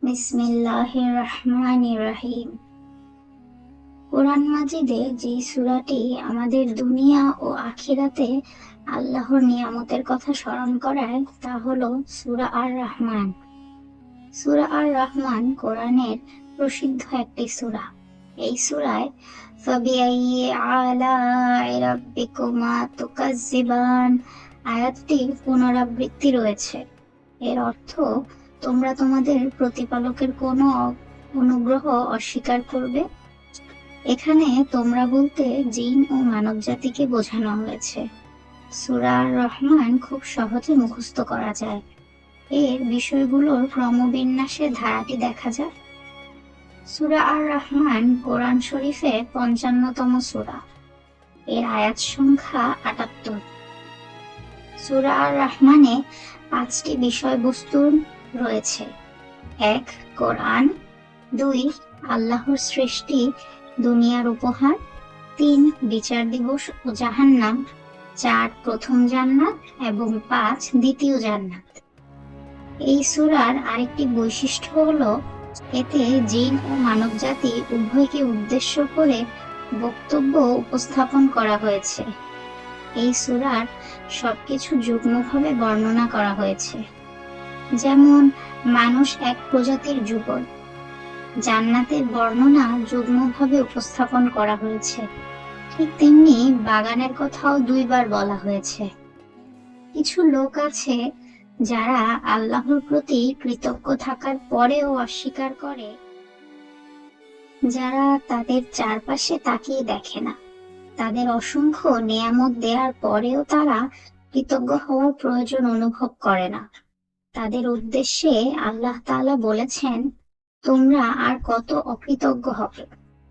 বিসমিল্লাহির রহমানির রহিম। কোরআন মাজিদে যে সূরাটি আমাদের দুনিয়া ও আখিরাতে আল্লাহর নিয়ামতের কথা স্মরণ করায় তা হলো সূরা আর রহমান। সূরা আর রহমান কোরআনের প্রসিদ্ধ একটি সূরা। এই সূরায় ফাবিআইয়ি আলাই রাব্বিকুমা তুকাজ্জিবান আয়াতটির পুনরাবৃত্তি রয়েছে। এর অর্থ, তোমরা তোমাদের প্রতিপালকের কোনো অনুগ্রহ অস্বীকার করবে। এখানে তোমরা বলতে জিন ও মানব জাতিকে বোঝানো হয়েছে। সূরা আর রহমান খুব সহজে মুখস্থ করা যায়। এর বিষয়গুলোর ক্রমবিন্যাসের ধারাটি দেখা যায়। সূরা আর রহমান কোরআন শরীফের ৫৫তম সূরা। এর আয়াত সংখ্যা ৭৮। সূরা আর রহমানে ৫টি বিষয়বস্তু রয়েছে। ১. কোরআন। ২. আল্লাহর সৃষ্টি, দুনিয়ার উপহার। ৩. বিচার দিবস ও জাহান্নাম। ৪. প্রথম জান্নাত এবং ৫. দ্বিতীয় জান্নাত। এই সূরার আরেকটি বৈশিষ্ট্য হলো এতে জিন ও মানবজাতি উভয়কে উদ্দেশ্য করে বক্তব্য উপস্থাপন করা হয়েছে। এই সূরার সবকিছু যুগ্মভাবে বর্ণনা করা হয়েছে। যেমন মানুষ এক প্রজাতির যুগল, জান্নাতের বর্ণনা যুগ্মভাবে উপস্থাপন করা হয়েছে। ঠিক তেমনি বাগানের কথাও ২ বার বলা হয়েছে। কিছু লোক আছে যারা আল্লাহর প্রতি কৃতজ্ঞ থাকার পরেও অস্বীকার করে, যারা তাদের চারপাশে তাকিয়ে দেখে না। তাদের অসংখ্য নেয়ামত দেওয়ার পরেও তারা কৃতজ্ঞ হওয়ার প্রয়োজন অনুভব করে না। তাদের উদ্দেশ্যে আল্লাহ তাআলা বলেছেন, তোমরা আর কত অকৃতজ্ঞ হবে।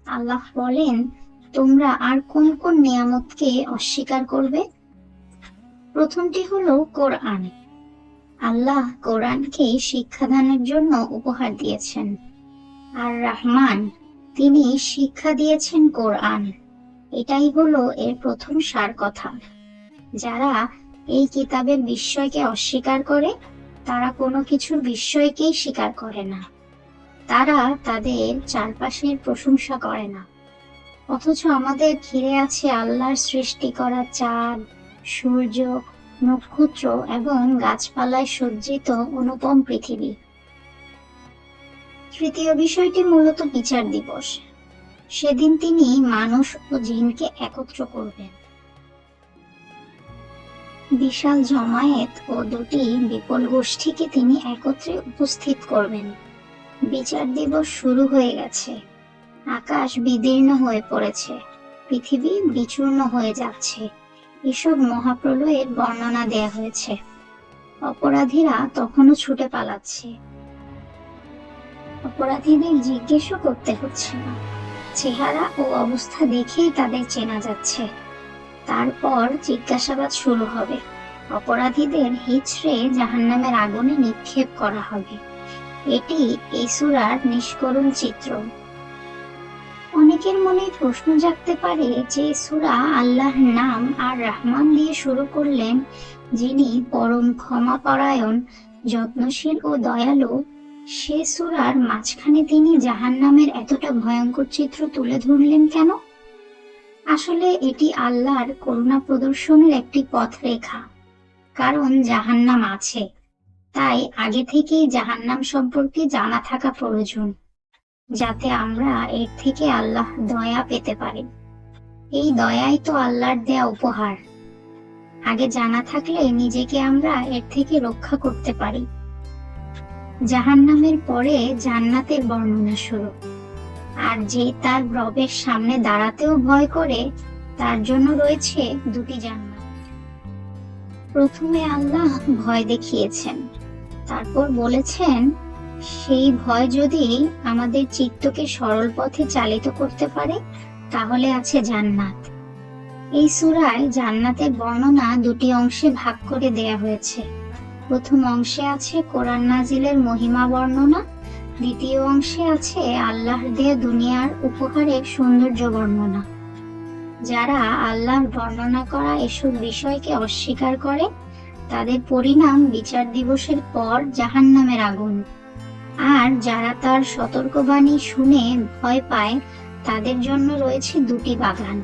আল্লাহ বলেন, তোমরা আর কোন কোন নিয়ামতকে অস্বীকার করবে? প্রথমটি হলো কোরআন। আল্লাহ কোরআনকে শিক্ষাদানের জন্য উপহার দিয়েছেন। আর রহমান, তিনি শিক্ষা দিয়েছেন কোরআন। এটাই হলো এর প্রথম সার কথা। যারা এই কিতাবের বিস্ময়কে অস্বীকার করে, তারা কোনো কিছুর বিস্ময়কেই স্বীকার করে না। তারা তাদের চারপাশের প্রশংসা করে না। অথচ আমাদের ঘিরে আছে আল্লাহর সৃষ্টি করা চাঁদ, সূর্য, নক্ষত্র এবং গাছপালায় সজ্জিত অনুপম পৃথিবী। তৃতীয় বিষয়টি মূলত বিচার দিবস। সেদিন তিনি মানুষ ও জিনকে একত্র করবেন। বিশাল জমায়েত ও ২টি বিপুল গোষ্ঠীকে তিনি একত্রে উপস্থিত করবেন। বিচার দিবস শুরু হয়ে গেছে। আকাশ বিদীর্ণ হয়ে পড়েছে, পৃথিবী বিচূর্ণ হয়ে যাচ্ছে। এসব মহাপ্রলয়ের বর্ণনা দেয়া হয়েছে। অপরাধীরা তখনও ছুটে পালাচ্ছে। অপরাধীদের জিজ্ঞেসও করতে হচ্ছে না, চেহারা ও অবস্থা দেখেই তাদের চেনা যাচ্ছে। তারপর জিজ্ঞাসাবাদ শুরু হবে। অপরাধীদের হিচড়ে জাহান্নামের আগুনে নিক্ষেপ করা হবে। এটি এই সূরার নিষ্করুণ চিত্র। অনেকের মনে প্রশ্ন জাগতে পারে যে সূরা আল্লাহর নাম আর রহমান দিয়ে শুরু করলেন, যিনি পরম ক্ষমাপরায়ণ, যত্নশীল ও দয়ালু, সে সূরার মাঝখানে তিনি জাহান্নামের এতটা ভয়ঙ্কর চিত্র তুলে ধরলেন কেন? আসলে এটি আল্লাহর করুণা প্রদর্শনের একটি পথরেখা। কারণ জাহান্নাম আছে, তাই আগে থেকেই জাহান্নাম সম্পর্কে জানা থাকা প্রয়োজন, যাতে আমরা এর থেকে আল্লাহ দয়া পেতে পারি। এই দয়াই তো আল্লাহর দেয়া উপহার। আগে জানা থাকলে নিজেকে আমরা এর থেকে রক্ষা করতে পারি। জাহান্নামের পরে জান্নাতের বর্ণনা শুরু। আর যে তার রবের সামনে দাঁড়াতেও ভয় করে, তার জন্য রয়েছে 2টি জান্নাত। প্রথমে আল্লাহ ভয় দেখিয়েছেন, তারপর বলেছেন সেই ভয় যদি আমাদের চিত্তকে সরল পথে চালিত করতে পারে, তাহলে আছে জান্নাত। এই সূরায় জান্নাতের বর্ণনা 2টি অংশে ভাগ করে দেয়া হয়েছে। প্রথম অংশে আছে কোরআন নাজিলের মহিমা বর্ণনা। দ্বিতীয় অংশে আছে আল্লাহর দেয়া দুনিয়ার উপহারের সৌন্দর্য বর্ণনা। যারা আল্লাহর বর্ণনা করা এসব বিষয়কে অস্বীকার করে, তাদের পরিণাম বিচার দিবসের পর জাহান্নামের আগুন। আর যারা তার সতর্কবাণী শুনে ভয় পায় তাদের জন্য রয়েছে 2টি বাগান।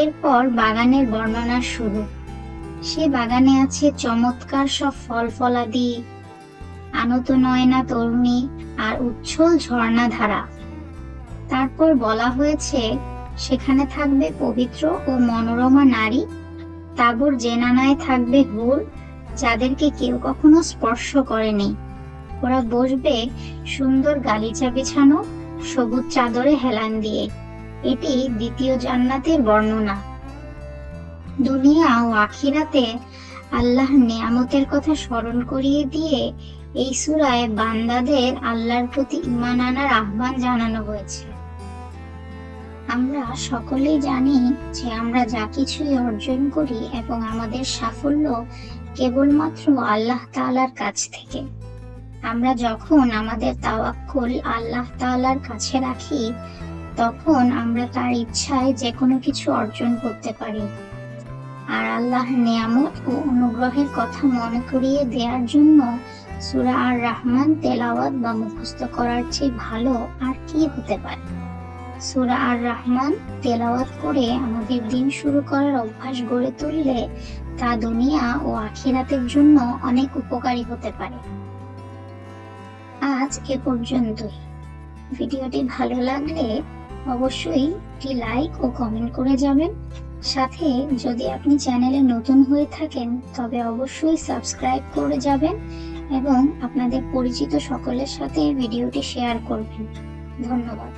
এরপর বাগানের বর্ণনা শুরু। সে বাগানে আছে চমৎকার সব ফল ফলাদি, আনত নয়না তরুণী আর উচ্ছল ঝর্ণাধারা। তারপর বলা হয়েছে সেখানে থাকবে পবিত্র ও মনোরমা নারী, তাবর জেনানায় থাকবে হুর যাদেরকে কেউ কখনো স্পর্শ করেনি। ওরা বসবে সুন্দর গালিচা বিছানো সবুজ চাদরে হেলান দিয়ে। এটি 2য় জান্নাতের বর্ণনা। দুনিয়া ও আখিরাতে আল্লাহর নিয়ামতের কথা স্মরণ করিয়ে দিয়ে এই সূরায় বান্দাদের আল্লাহর প্রতি ঈমান আনার আহ্বান জানানো হয়েছে। আমরা সকলেই জানি যে আমরা যা কিছুই অর্জন করি এবং আমাদের সাফল্য কেবলমাত্র আল্লাহ তাআলার কাছ থেকে। আমরা যখন আমাদের তাওয়াক্কুল আল্লাহ তাআলার কাছে রাখি তখন আমরা তার ইচ্ছায় যে কোনো কিছু অর্জন করতে পারি। আর আল্লাহর নিয়ামত ও অনুগ্রহের কথা মনে করিয়ে দেওয়ার জন্য সূরা আর রহমান তেলাওয়াত বা মুখস্থ করার চেয়ে ভালো আর কি হতে পারে। সূরা আর রহমান তেলাওয়াত করে আমাদের দিন শুরু করার অভ্যাস গড়ে তুললে তা দুনিয়া ও আখিরাতের জন্য অনেক উপকারী হতে পারে। আজ এ পর্যন্তই। ভিডিওটি ভালো লাগলে অবশ্যই একটি লাইক ও কমেন্ট করে যাবেন। সাথে যদি আপনি চ্যানেলে নতুন হয়ে থাকেন তবে অবশ্যই সাবস্ক্রাইব করে যাবেন এবং আপনাদের পরিচিত সকলের সাথে ভিডিওটি শেয়ার করবেন। ধন্যবাদ।